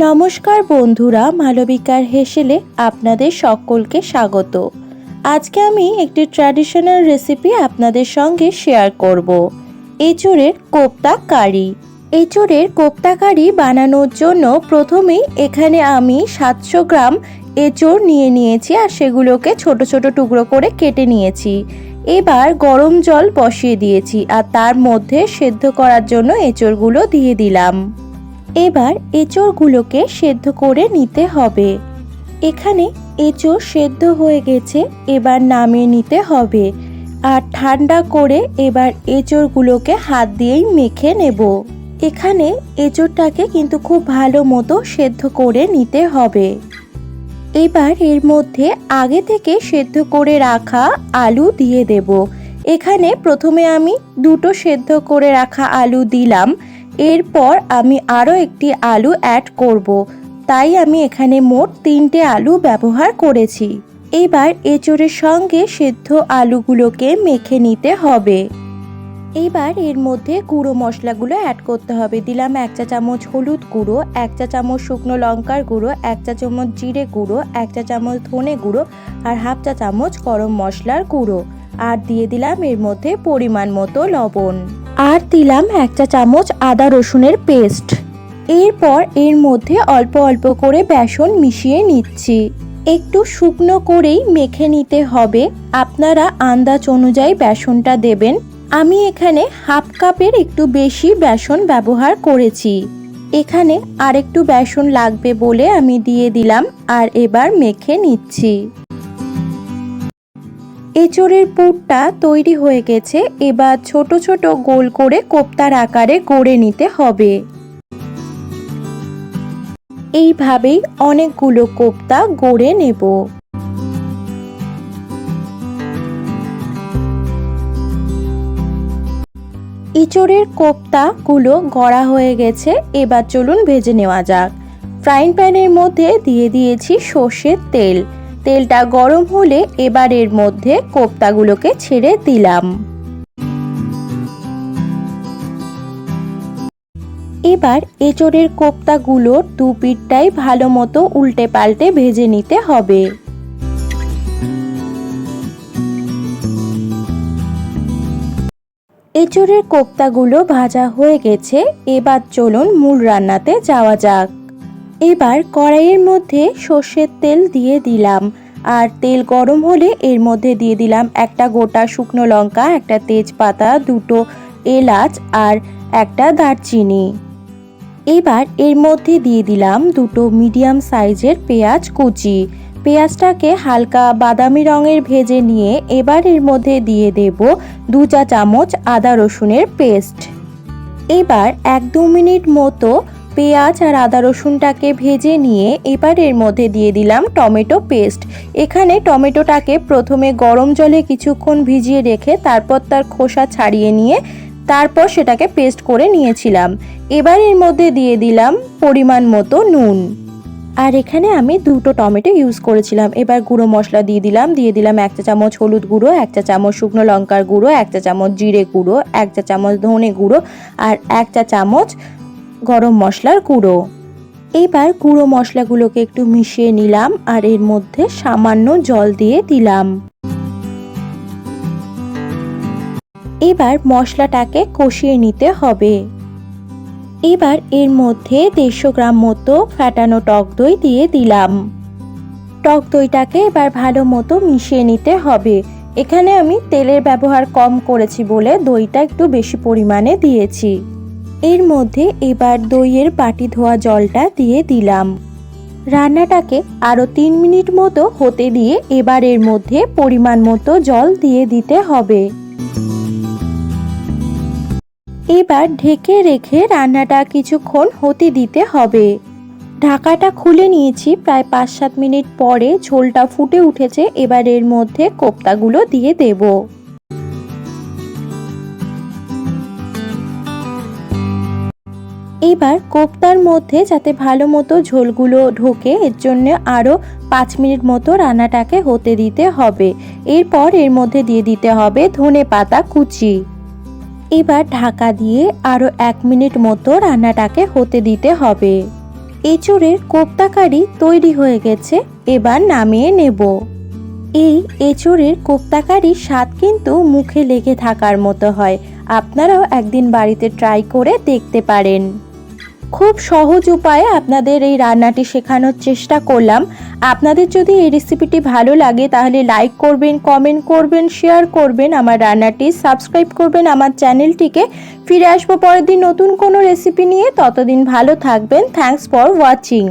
নমস্কার বন্ধুরা, মালবিকার হেসেলে আপনাদের সকলকে স্বাগত। আজকে আমি একটি ট্র্যাডিশনাল রেসিপি আপনাদের সঙ্গে শেয়ার করব। এঁচোড়ের কোপ্তা কারি। এঁচোড়ের কোপ্তা কারি বানানোর জন্য প্রথমেই এখানে আমি 700 গ্রাম এঁচোড় নিয়ে নিয়েছি আর সেগুলোকে ছোট ছোট টুকরো করে কেটে নিয়েছি। এবার গরম জল বসিয়ে দিয়েছি আর তার মধ্যে সেদ্ধ করার জন্য এঁচোড়গুলো দিয়ে দিলাম। এবার এঁচোড়গুলোকে সেদ্ধ করে নিতে হবে। এখানে এঁচোড় সেদ্ধ হয়ে গেছে, এবার নামিয়ে নিতে হবে আর ঠান্ডা করে এবার এঁচোড়গুলোকে হাত দিয়েই মেখে নেব। এখানে এঁচোড়টাকে কিন্তু খুব ভালো মতো সেদ্ধ করে নিতে হবে। এবার এর মধ্যে আগে থেকে সেদ্ধ করে রাখা আলু দিয়ে দেব। এখানে প্রথমে আমি দুটো সেদ্ধ করে রাখা আলু দিলাম, এরপর আমি আরও একটি আলু অ্যাড করব, তাই আমি এখানে মোট 3টে আলু ব্যবহার করেছি। এবার এঁচোড়ের সঙ্গে সেদ্ধ আলুগুলোকে মেখে নিতে হবে। এবার এর মধ্যে গুঁড়ো মশলাগুলো অ্যাড করতে হবে। দিলাম 1 চা চামচ হলুদ গুঁড়ো, 1 চা চামচ শুকনো লঙ্কার গুঁড়ো, 1 চা চামচ জিরে গুঁড়ো, 1 চা চামচ ধনে গুঁড়ো আর হাফ চা চামচ গরম মশলার গুঁড়ো। আর দিয়ে দিলাম এর মধ্যে পরিমাণ মতো লবণ। আর দিলাম 1 চা চামচ আদা রসুনের পেস্ট। এরপর এর মধ্যে অল্প অল্প করে বেসন মিশিয়ে নিচ্ছি। একটু শুকনো করেই মেখে নিতে হবে, আপনারা আন্দাজ অনুযায়ী বেসনটা দেবেন। আমি এখানে হাফ কাপের একটু বেশি বেসন ব্যবহার করেছি। এখানে আরেকটু বেসন লাগবে বলে আমি দিয়ে দিলাম আর এবার মেখে নিচ্ছি। এঁচোড়ের পুরটা তৈরি হয়ে গেছে, এবার ছোট ছোট গোল করে কোপ্তার আকারে গড়ে নিতে হবে। এইভাবেই অনেকগুলো কোপ্তা গড়ে নেব। এঁচোড়ের কোপ্তাগুলো গড়া হয়ে গেছে, এবার চলুন ভেজে নেওয়া যাক। ফ্রাইং প্যানের মধ্যে দিয়ে দিয়েছি সর্ষের তেল। তেলটা গরম হলে এবার এর মধ্যে কোপ্তাগুলোকে ছেড়ে দিলাম। এবার এঁচোড়ের কোপ্তাগুলোর দু পিঠটাই ভালো মতো উল্টে পাল্টে ভেজে নিতে হবে। এঁচোড়ের কোপ্তাগুলো ভাজা হয়ে গেছে, এবার চলুন মূল রান্নাতে যাওয়া যাক। এবার কড়াইয়ের মধ্যে সর্ষের তেল দিয়ে দিলাম আর তেল গরম হলে এর মধ্যে দিয়ে দিলাম একটা গোটা শুকনো লঙ্কা, একটা তেজপাতা, দুটো এলাচ আর একটা দারচিনি। এবার এর মধ্যে দিয়ে দিলাম দুটো মিডিয়াম সাইজের পেঁয়াজ কুচি। পেঁয়াজটাকে হালকা বাদামি রঙের ভেজে নিয়ে এবার এর মধ্যে দিয়ে দেব 2 চা চামচ আদা রসুনের পেস্ট। এবার 1-2 মিনিট মতো পেঁয়াজ আর আদা রসুনটাকে ভেজে নিয়ে এবার এর মধ্যে দিয়ে দিলাম টমেটো পেস্ট। এখানে টমেটোটাকে প্রথমে গরম জলে কিছুক্ষণ ভিজিয়ে রেখে তারপর তার খোসা ছাড়িয়ে নিয়ে তারপর সেটাকে পেস্ট করে নিয়েছিলাম। এবার এর মধ্যে দিয়ে দিলাম পরিমাণ মতো নুন। আর এখানে আমি দুটো টমেটো ইউজ করেছিলাম। এবার গুঁড়ো মশলা দিয়ে দিলাম 1 চা চামচ হলুদ গুঁড়ো, 1 চা চামচ শুকনো লঙ্কার গুঁড়ো, 1 চা চামচ জিরে গুঁড়ো, 1 চা চামচ ধনে গুঁড়ো আর 1 চা চামচ গরম মশলার গুঁড়ো। এবার গুঁড়ো মশলাগুলোকে একটু মিশিয়ে নিলাম আর এর মধ্যে সামান্য জল দিয়ে দিলাম। এবার মশলাটাকে কষিয়ে নিতে হবে। এবার এর মধ্যে 150 গ্রাম মতো ফ্যাটানো টক দই দিয়ে দিলাম। টক দইটাকে এবার ভালো মতো মিশিয়ে নিতে হবে। এখানে আমি তেলের ব্যবহার কম করেছি বলে দইটা একটু বেশি পরিমাণে দিয়েছি। এর মধ্যে এবার দইয়ের বাটি ধোয়া জলটা দিয়ে দিলাম। রান্নাটাকে আরও 3 মিনিট মতো হতে দিয়ে এবার এর মধ্যে পরিমাণ মতো জল দিয়ে দিতে হবে। এবার ঢেকে রেখে রান্নাটা কিছুক্ষণ হতে দিতে হবে। ঢাকাটা খুলে নিয়েছি, প্রায় 5-7 মিনিট পরে ঝোলটা ফুটে উঠেছে। এবার এর মধ্যে কোপ্তাগুলো দিয়ে দেব। এবার কোপ্তার মধ্যে যাতে ভালো মতো ঝোলগুলো ঢোকে এর জন্য আরও 5 মিনিট মতো রান্নাটাকে হতে দিতে হবে। এরপর এর মধ্যে দিয়ে দিতে হবে ধনে পাতা কুচি। এবার ঢাকা দিয়ে আরও 1 মিনিট মতো রান্নাটাকে হতে দিতে হবে। এঁচোড়ের কোপ্তা কারি তৈরি হয়ে গেছে, এবার নামিয়ে নেব। এই এঁচোড়ের কোপ্তা কারির স্বাদ কিন্তু মুখে লেগে থাকার মতো হয়। আপনারাও একদিন বাড়িতে ট্রাই করে দেখতে পারেন। খুব সহজ উপায়ে আপনাদের এই রান্নাটি শেখানোর চেষ্টা করলাম। আপনাদের যদি এই রেসিপিটি ভালো লাগে তাহলে লাইক করবেন, কমেন্ট করবেন, শেয়ার করবেন আমার রান্নাটি, সাবস্ক্রাইব করবেন আমার চ্যানেলটিকে। ফিরে আসবো পরের দিন নতুন কোনো রেসিপি নিয়ে। ততদিন ভালো থাকবেন। Thanks for watching.